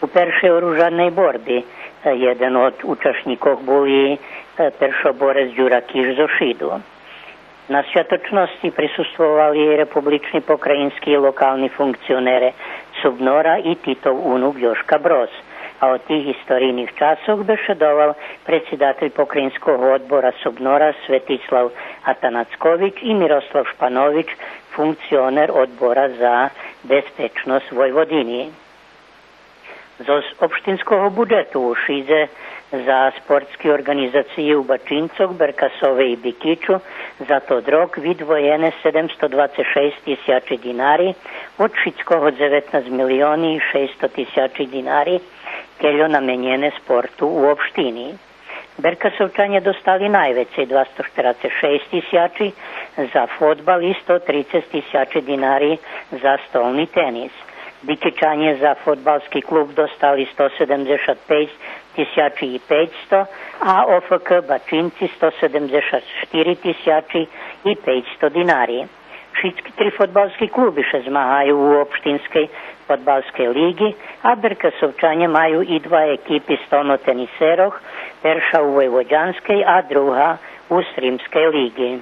U peršej oružanej borbi jeden od účastníkov bol i peršoborec Ďura Kiš zo Šidu. Na sviatočnosti prisustvovali republični pokrajinski i lokalni funkcionere Subnora i Titov unuk Joška Broz. A od tih istorijnih časov bešedoval predsjedatelj pokrajinskog odbora Subnora Svetislav Atanacković i Miroslav Španović, funkcioner odbora za bezpečnost Vojvodini. Z opštinskog budžetu u Šidze za sportske organizacije u Bačincoch, Berkasove i Bikiću za tod rok vidvojene 726.000 dinari, od Šidskog 19 milioni i 600.000 dinari, keljo namenjene sportu u opštini. Berkasovčanje dostali najveće 246.000 za fotbal i 130.000 dinari za stolni tenis. Bikičanje za fotbalski klub dostali 175.500, a OFK Bačinci 174.500 dinari. Šidski tri fotbalski klubi še zmahaju u opštinskej fotbalskej ligi, a Berkasovčanje maju i dva ekipi stolnoteniseroh, perša u Vojvođanskej, a druga u Srimskej ligi.